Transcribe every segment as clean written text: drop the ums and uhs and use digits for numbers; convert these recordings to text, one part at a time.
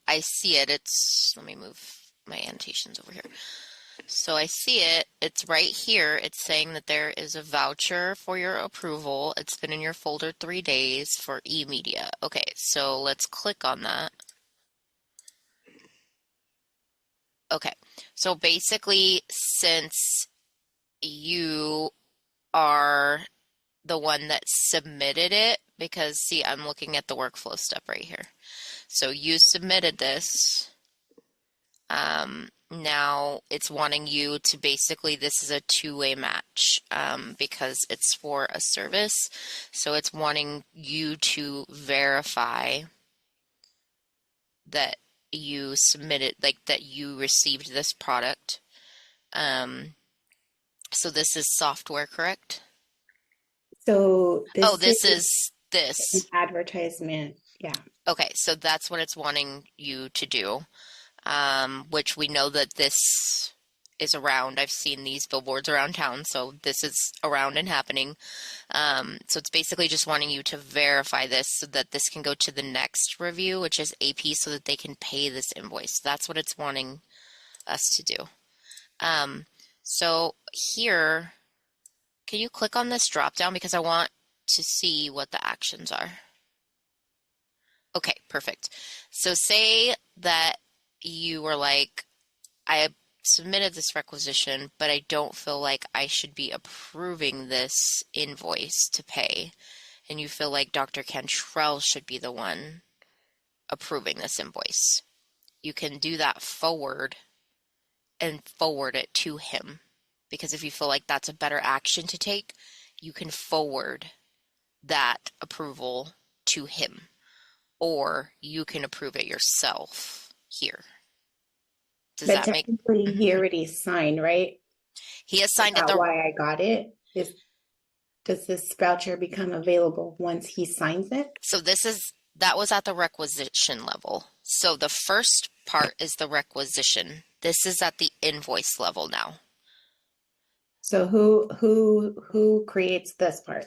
I see it. Let me move my annotations over here. So I see it. It's right here. It's saying that there is a voucher for your approval. It's been in your folder 3 days for e-media. Okay, so let's click on that. Okay, so basically, since you are the one that submitted it, because see, I'm looking at the workflow step right here. So you submitted this. Now it's wanting you to basically, this is a two-way match because it's for a service. So it's wanting you to verify that you submitted, like that you received this product. So this is software, correct? So Oh, this this is is this. an advertisement. Yeah. Okay, so that's what it's wanting you to do. Which we know that this is around. I've seen these billboards around town, so this is around and happening. So it's basically just wanting you to verify this so that this can go to the next review, which is AP, so that they can pay this invoice. That's what it's wanting us to do. So here, can you click on this drop down because I want to see what the actions are. Okay, perfect. So say that you were like, I submitted this requisition, but I don't feel like I should be approving this invoice to pay. And you feel like Dr. Cantrell should be the one approving this invoice. You can do that forward and forward it to him. Because if you feel like that's a better action to take, you can forward that approval to him. Or you can approve it yourself here. Does But that make? technically Mhm. he already signed, right? He Is assigned it that the why I got it? Does this voucher become available once he signs it? So that was at the requisition level. So the first part is the requisition. This is at the invoice level now. So who creates this part?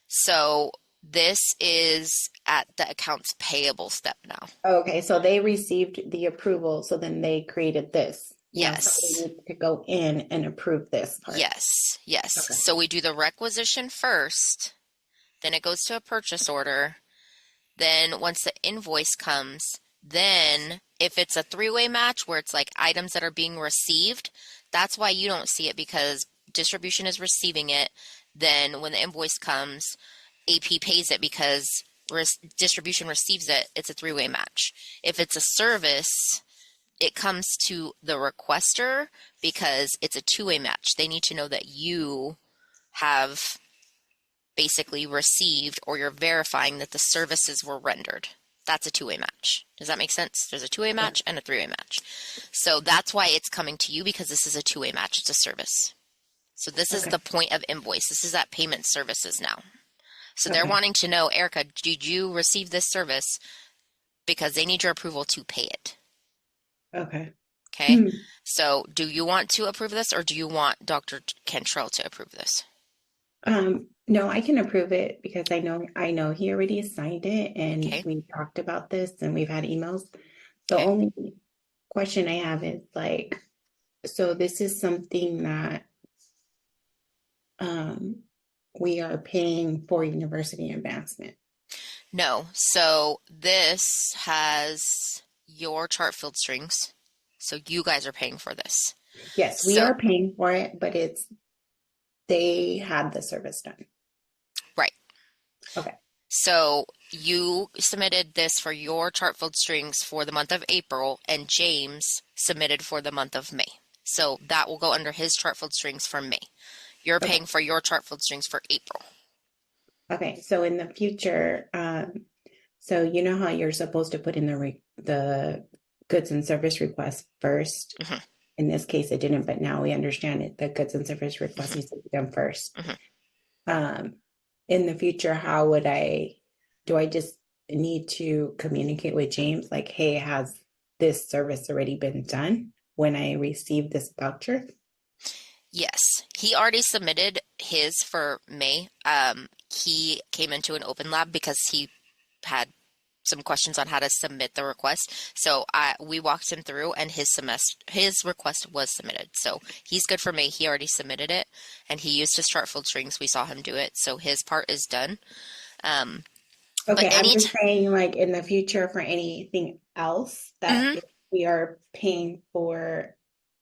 So this is at the accounts payable step now. Okay, so they received the approval, so then they created this. Now somebody Yes. needs to go in and approve this part. Yes. Yes. Okay. So we do the requisition first, then it goes to a purchase order. Then once the invoice comes, then if it's a three-way match where it's like items that are being received, that's why you don't see it because distribution is receiving it. Then when the invoice comes, AP pays it because distribution receives it. It's a three-way match. If it's a service, it comes to the requester because it's a two-way match. They need to know that you have basically received or you're verifying that the services were rendered. That's a two-way match. Does that make sense? There's a two-way Yeah. match and a three-way match. So that's why it's coming to you because this is a two-way match. It's a service. So this is Okay. the point of invoice. This is at payment services now. So they're Okay. wanting to know, Erica, did you receive this service? Because they need your approval to pay it. Okay. Okay? Hmm. So do you want to approve this or do you want Dr. Cantrell to approve this? No, I can approve it because I know he already signed it and Okay? we talked about this and we've had emails. The Okay? only question I have is like, so this is something that um we are paying for university advancement. No. So this has your chart field strings. So you guys are paying for this. Yes, we So, are paying for it, but they had the service done. right. Okay. So you submitted this for your chart field strings for the month of April, and James submitted for the month of May. So that will go under his chart field strings for May. You're Okay. paying for your chart field strings for April. Okay. So in the future, so you know how you're supposed to put in the goods and service request first. Hmm. In this case, it didn't, but now we understand it. The goods and service request Hmm. needs to be done first. Hmm. Um, in the future, how would do I just need to communicate with James like, hey, has this service already been done when I receive this voucher? Yes, he already submitted his for May. He came into an open lab because he had some questions on how to submit the request. So we walked him through, and his request was submitted. So he's good for me. He already submitted it, and he used to start filtering, so we saw him do it. So his part is done. Um, but Okay, I'm any, just saying, like in the future, for anything else that Mhm. if we are paying for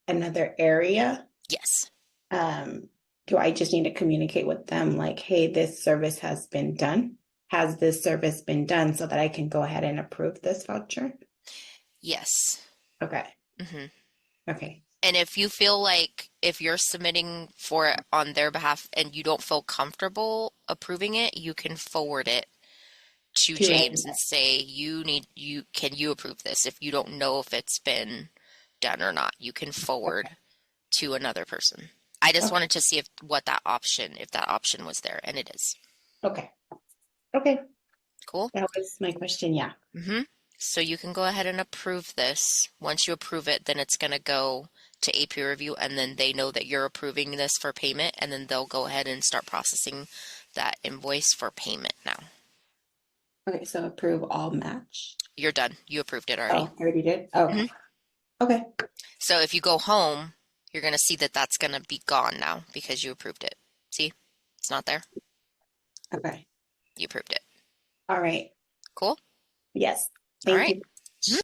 another area, Yes. um, do I just need to communicate with them like, hey, this service has been done? Has this service been done so that I can go ahead and approve this voucher? Yes. Okay, hmm okay, And if you feel like if you're submitting for it on their behalf and you don't feel comfortable approving it, you can forward it to to James anyone. and say can you approve this? If you don't know if it's been done or not, you can forward Okay, to another person. I just okay, wanted to see if that option was there, and it is. okay, okay. Cool. That was my question. Yeah. hmm So you can go ahead and approve this. Once you approve it, then it's going to go to AP review, and then they know that you're approving this for payment, and then they'll go ahead and start processing that invoice for payment now. Okay, so approve all match. You're done. You approved it already. Oh, I already did. Okay, hmm okay, So if you go home, you're going to see that that's going to be gone now because you approved it. See? It's not there. okay. You approved it. All right. Cool. Yes. All Thank right. you.